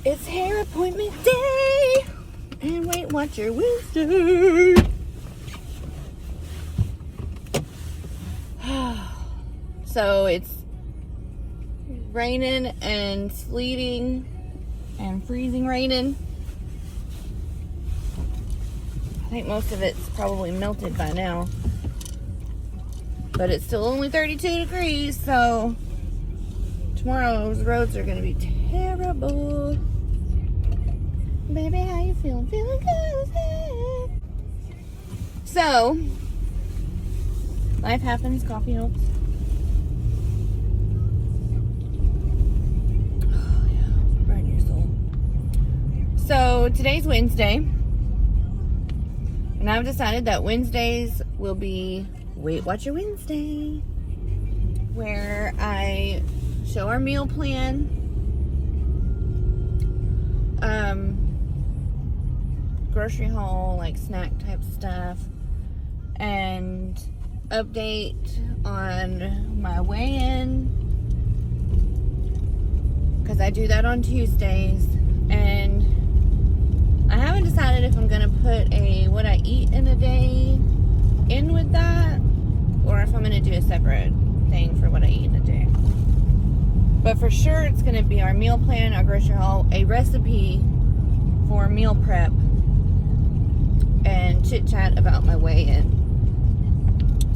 It's hair appointment day and Weight Watcher Wednesday. So it's raining and sleeting and freezing raining. I think most of it's probably melted by now. But it's still only 32 degrees, so tomorrow's roads are going to be terrible. Baby, how you feeling? Feeling good as heck. So, life happens, coffee helps. Oh, yeah, burn your soul. So, today's Wednesday. And I've decided that Wednesdays will be Weight Watcher Wednesday, where I show our meal plan, grocery haul, like snack type stuff, and update on my weigh-in, because I do that on Tuesdays. And I haven't decided if I'm gonna put what I eat in a day in with that, or if I'm gonna do a separate thing for what I eat in a day. But for sure, it's gonna be our meal plan, our grocery haul, a recipe for meal prep, and chit chat about my weigh-in.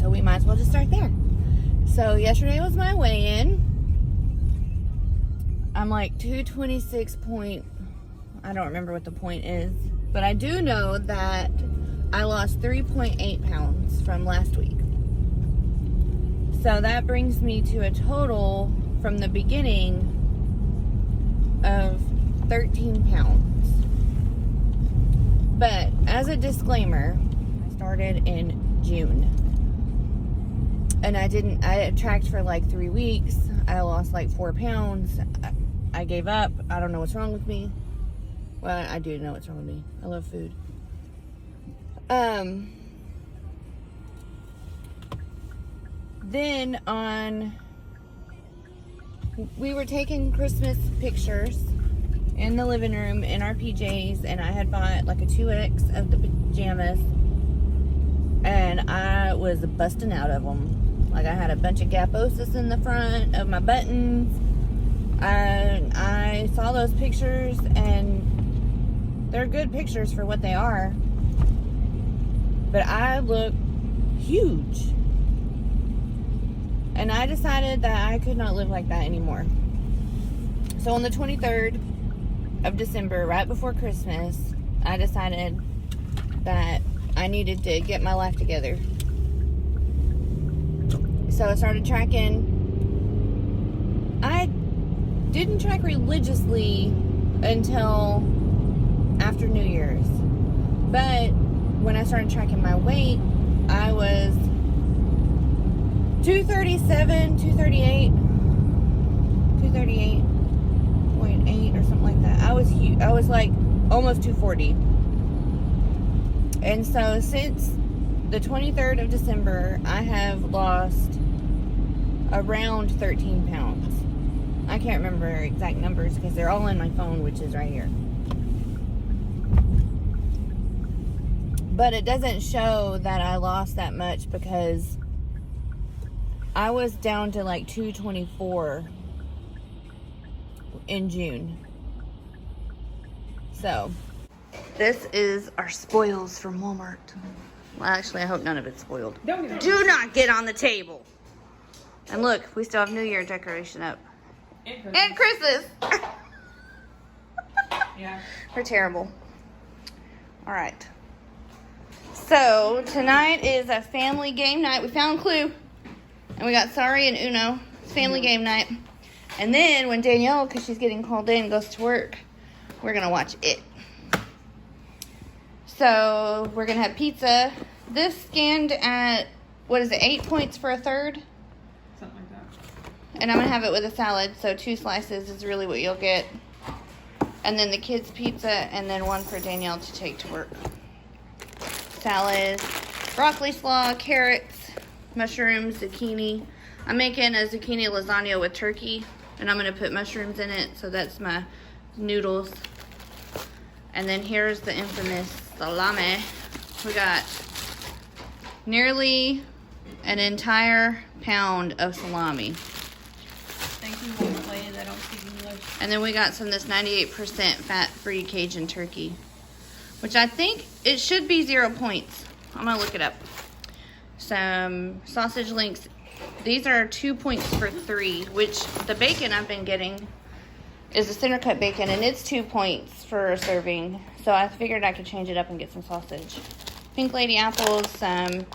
So we might as well just start there. So yesterday was my weigh-in. I'm like 226 point, I don't remember what the point is, but I do know that I lost 3.8 pounds from last week. So that brings me to a total from the beginning of 13 pounds. But as a disclaimer, I started in June. And I tracked for like 3 weeks. I lost like 4 pounds. I gave up. I don't know what's wrong with me. Well, I do know what's wrong with me. I love food. Then we were taking Christmas pictures in the living room in our PJs, and I had bought like a 2X of the pajamas, and I was busting out of them. Like, I had a bunch of gaposis in the front of my buttons, and I saw those pictures, and they're good pictures for what they are, but I look huge. And I decided that I could not live like that anymore. So on the 23rd of December, right before Christmas, I decided that I needed to get my life together. So I started tracking. I didn't track religiously until after New Year's. But when I started tracking my weight, I was 237, 238, 238.8 or something like that. I was huge. I was like almost 240. And so since the 23rd of December, I have lost around 13 pounds. I can't remember exact numbers because they're all in my phone, which is right here. But it doesn't show that I lost that much because I was down to like 224 in June. So, this is our spoils from Walmart. Well, actually, I hope none of it's spoiled. Do not get on the table. And look, we still have New Year decoration up. And Christmas. Yeah. We're terrible. All right. So, tonight is a family game night. We found Clue. And we got Sorry and Uno. It's family game night. And then when Danielle, because she's getting called in, goes to work, we're going to watch it. So we're going to have pizza. This scanned at, 8 points for a third? Something like that. And I'm going to have it with a salad. So 2 slices is really what you'll get. And then the kids' pizza, and then one for Danielle to take to work. Salad, broccoli slaw, carrots, mushrooms, zucchini. I'm making a zucchini lasagna with turkey, and I'm going to put mushrooms in it. So that's my noodles. And then here's the infamous salami. We got nearly an entire pound of salami. Thank you, white lady. I don't speak English. And then we got some of this 98% fat-free Cajun turkey, which I think it should be 0 points. I'm gonna look it up. Some sausage links. These are 2 points for 3, which the bacon I've been getting is a center cut bacon, and it's 2 points for a serving. So I figured I could change it up and get some sausage. Pink Lady apples, some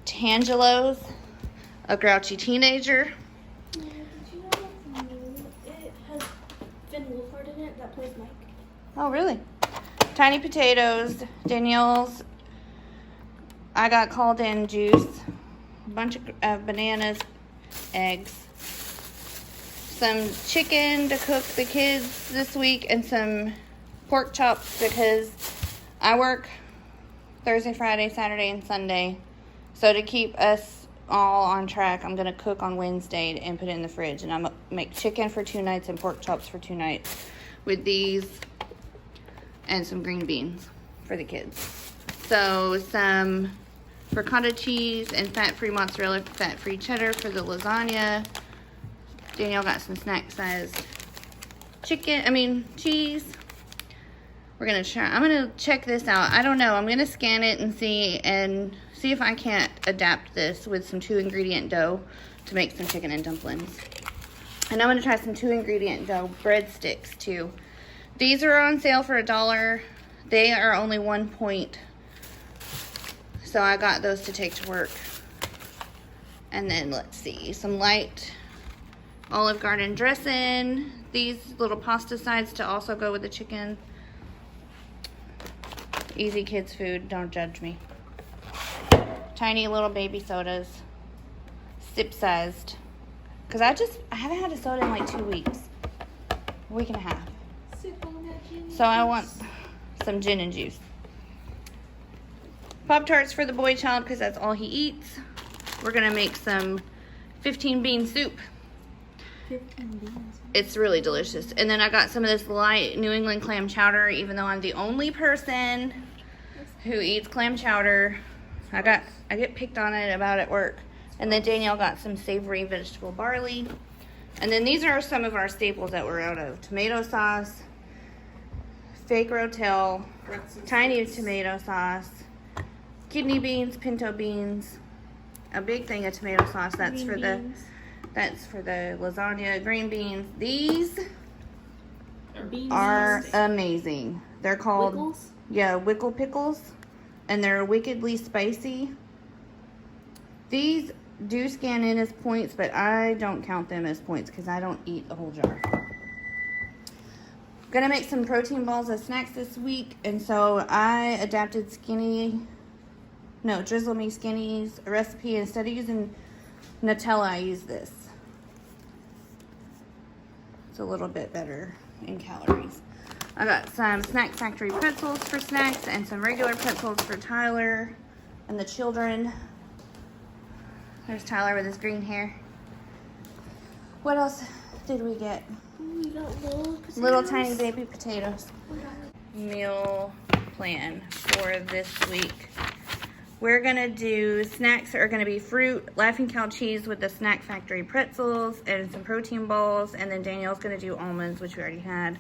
Tangelos, a grouchy teenager. Did you know it has Finn Wolfhard in it that plays Mike? Oh, really? Tiny potatoes, Danielle's. I got called in juice, a bunch of bananas, eggs, some chicken to cook the kids this week, and some pork chops because I work Thursday, Friday, Saturday, and Sunday. So to keep us all on track, I'm going to cook on Wednesday and put it in the fridge. And I'm going to make chicken for 2 nights and pork chops for 2 nights with these and some green beans for the kids. So some ricotta cheese and fat-free mozzarella, fat-free cheddar for the lasagna. Danielle got some snack-sized cheese. We're gonna try. I'm gonna check this out. I don't know. I'm gonna scan it and see if I can't adapt this with some 2-ingredient dough to make some chicken and dumplings. And I'm gonna try some 2-ingredient dough breadsticks too. These are on sale for $1. They are only 1 point. So I got those to take to work. And then let's see, some light Olive Garden dressing. These little pasta sides to also go with the chicken. Easy kids food, don't judge me. Tiny little baby sodas, sip sized. Cause I haven't had a soda in like 2 weeks, a week and a half. So I want some gin and juice. Pop-Tarts for the boy child because that's all he eats. We're gonna make some 15 bean soup. 15 beans. It's really delicious. And then I got some of this light New England clam chowder, even though I'm the only person who eats clam chowder. I get picked on it about at work. And then Danielle got some savory vegetable barley. And then these are some of our staples that we're out of. Tomato sauce, fake rotel, tiny tomato sauce, kidney beans, pinto beans, a big thing of tomato sauce. That's for the lasagna. Green beans. These are amazing. They're called Wickles? Yeah, Wickle Pickles, and they're wickedly spicy. These do scan in as points, but I don't count them as points because I don't eat the whole jar. Gonna make some protein balls as snacks this week, and so I adapted Drizzle Me Skinny's recipe. Instead of using Nutella, I use this. It's a little bit better in calories. I got some Snack Factory pretzels for snacks and some regular pretzels for Tyler and the children. There's Tyler with his green hair. What else did we get? We got Little tiny baby potatoes. Meal plan for this week. We're gonna do snacks are gonna be fruit, Laughing Cow cheese with the Snack Factory pretzels and some protein balls, and then Danielle's gonna do almonds, which we already had.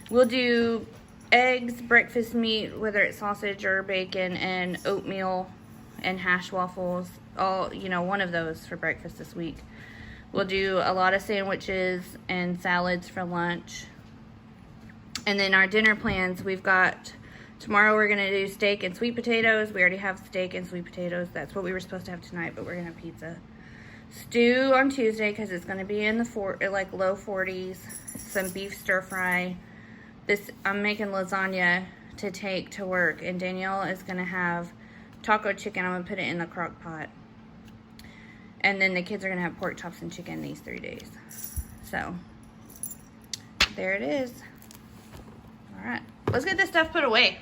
We'll do eggs, breakfast meat, whether it's sausage or bacon, and oatmeal and hash waffles. All, one of those for breakfast this week. We'll do a lot of sandwiches and salads for lunch. And then our dinner plans, we've got tomorrow we're gonna do steak and sweet potatoes. We already have steak and sweet potatoes. That's what we were supposed to have tonight, but we're gonna have pizza. Stew on Tuesday because it's gonna be in the low 40s. Some beef stir fry. I'm making lasagna to take to work, and Danielle is gonna have taco chicken. I'm gonna put it in the crock pot. And then the kids are gonna have pork chops and chicken these 3 days. So there it is. All right, let's get this stuff put away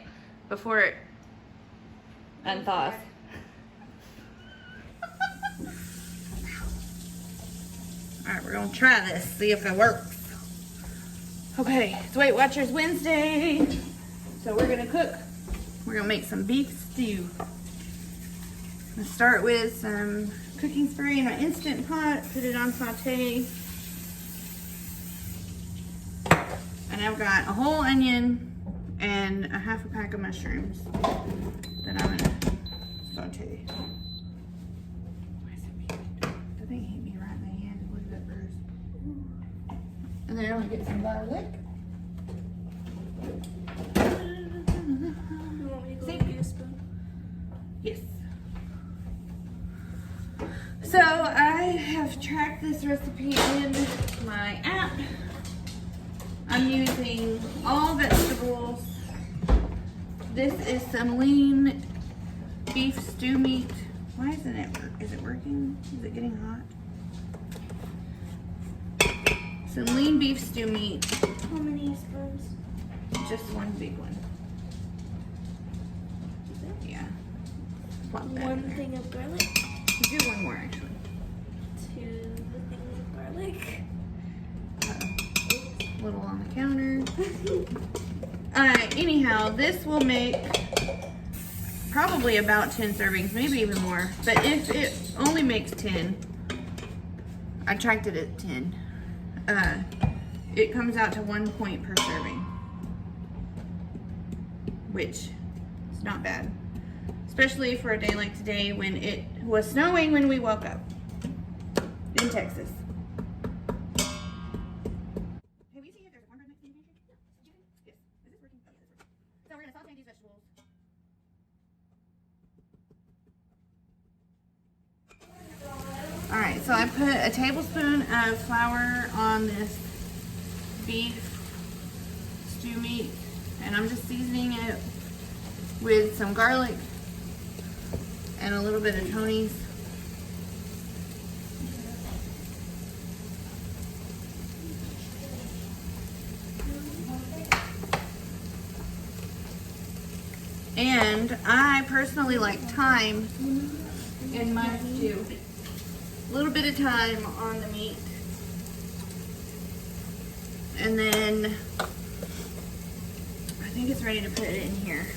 before it unthaws. All right, we're gonna try this, see if it works. Okay, it's Weight Watchers Wednesday. So we're gonna cook. We're gonna make some beef stew. I'm gonna start with some cooking spray in my Instant Pot, put it on saute. And I've got a whole onion and a half a pack of mushrooms that I'm gonna saute. Why is it beeping? That thing hit me right in the hand. Look at that bruise. And then I'm gonna get some garlic. You want me to go get you a spoon? Yes. So I have tracked this recipe in my app. I'm using all vegetables. This is some lean beef stew meat. Why isn't it? Is it working? Is it getting hot? Some lean beef stew meat. How many spoons? Just one big one. Yeah. Plop that in One there. thing of garlic. Do one more actually. 2 things of garlic. A little on the counter. Anyhow, this will make probably about 10 servings, maybe even more. But if it only makes 10, I tracked it at 10. It comes out to 1 point per serving, which is not bad. Especially for a day like today when it was snowing when we woke up in Texas. Hey, we see if there's a cornbread mix in the pantry? Yes. Is this working? Oh, yeah, this working. So we're gonna saute these vegetables. All right, so I put a tablespoon of flour on this beef stew meat, and I'm just seasoning it with some garlic and a little bit of Tony's. And I personally like thyme in my stew. A little bit of thyme on the meat. And then I think it's ready to put it in here.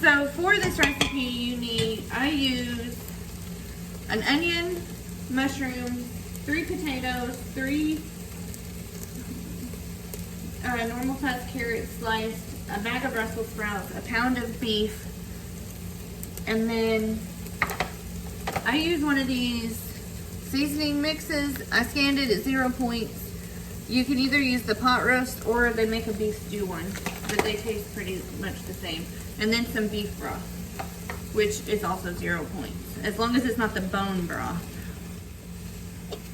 So for this recipe, I use an onion, mushrooms, 3 potatoes, 3 normal sized carrots sliced, a bag of Brussels sprouts, a pound of beef, and then I use one of these seasoning mixes. I scanned it at 0 points. You can either use the pot roast or they make a beef stew one, but they taste pretty much the same. And then some beef broth, which is also 0 points, as long as it's not the bone broth.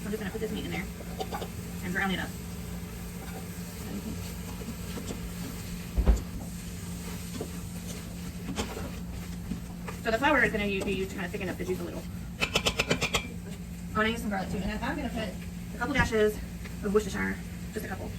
I'm just gonna put this meat in there and brown it up. So the flour is going to be used to kind of thicken up the juice a little. I'm going to use some garlic too, and I'm going to put a couple dashes of Worcestershire, just a couple.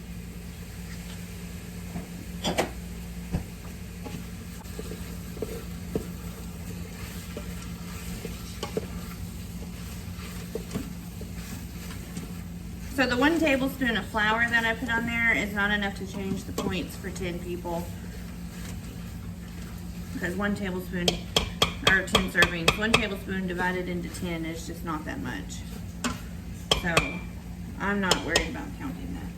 So the 1 tablespoon of flour that I put on there is not enough to change the points for 10 people. Because 1 tablespoon, or 10 servings, 1 tablespoon divided into 10 is just not that much. So I'm not worried about counting that.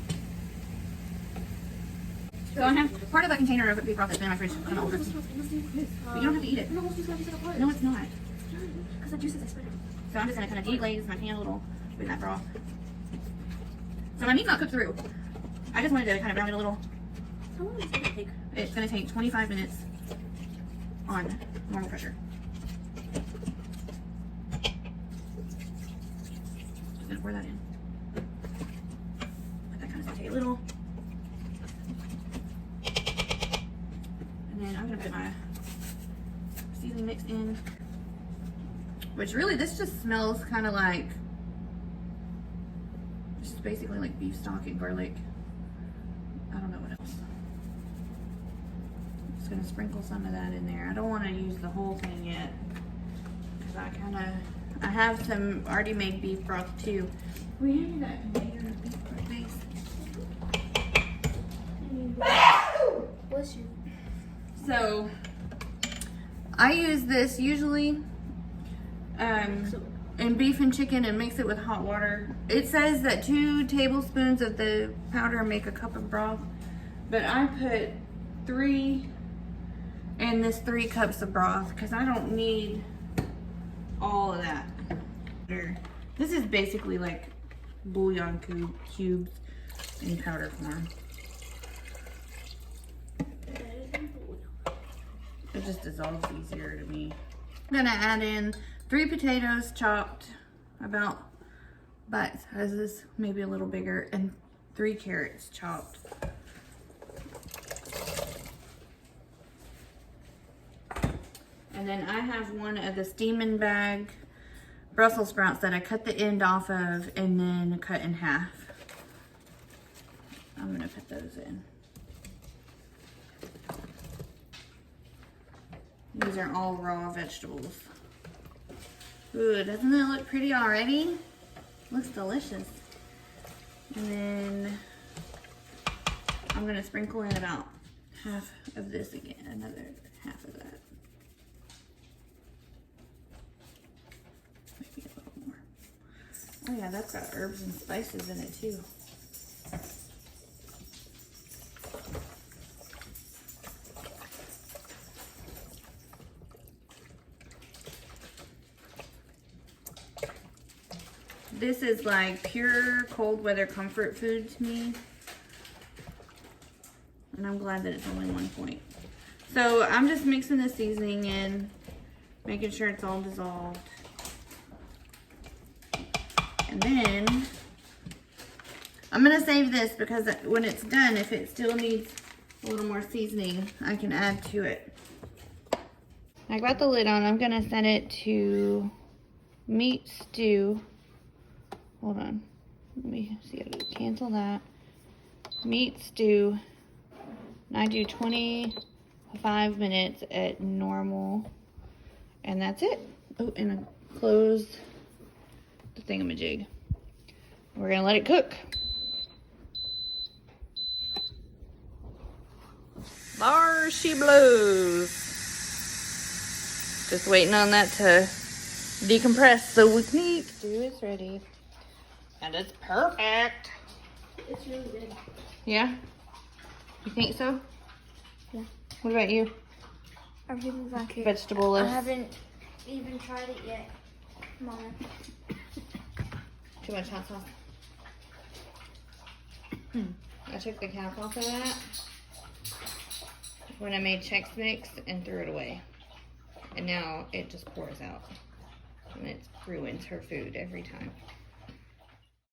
So I have part of a container of beef broth that's been in my fridge. I don't know what it is. But you don't have to eat it. No, it's not. Because the juice is expired. So I'm just going to kind of deglaze my pan a little with that broth. So my meat's not cooked through. I just wanted to kind of brown it a little. How long is it going to take? It's going to take 25 minutes on normal pressure. Just going to pour that in. Let that kind of saute a little. And then I'm going to put my seasoning mix in. Which really, this just smells kind of like, just basically like beef stock and garlic. I don't know what else. I'm just gonna sprinkle some of that in there. I don't want to use the whole thing yet because I have some already made beef broth too. We handed that container of beef broth base. Bless you. So I use this usually in beef and chicken and mix it with hot water. It says that 2 tablespoons of the powder make a cup of broth, but I put 3 in this 3 cups of broth because I don't need all of that. This is basically like bouillon cubes in powder form. It just dissolves easier to me. I'm gonna add in 3 potatoes chopped about bite sizes, maybe a little bigger, and 3 carrots chopped. And then I have one of the steaming bag Brussels sprouts that I cut the end off of and then cut in half. I'm gonna put those in. These are all raw vegetables. Ooh, doesn't it look pretty already? Looks delicious. And then I'm gonna sprinkle in about half of this again, another half of that. Maybe a little more. Oh yeah, that's got herbs and spices in it too. This is like pure cold weather comfort food to me. And I'm glad that it's only 1 point. So I'm just mixing the seasoning in, making sure it's all dissolved. And then I'm gonna save this because when it's done, if it still needs a little more seasoning, I can add to it. I got the lid on. I'm gonna set it to meat stew. Hold on. Let me see how to cancel that. Meat stew. And I do 25 minutes at normal. And that's it. Oh, and I close the thingamajig. We're gonna let it cook. There she blows. Just waiting on that to decompress so we can eat. Stew is ready. And it's perfect. It's really good. Yeah? You think so? Yeah. What about you? I really like it. Vegetable I list. haven't even tried it yet. Come on. Too much hot sauce. I took the cap off of that when I made Chex Mix and threw it away. And now it just pours out. And it ruins her food every time.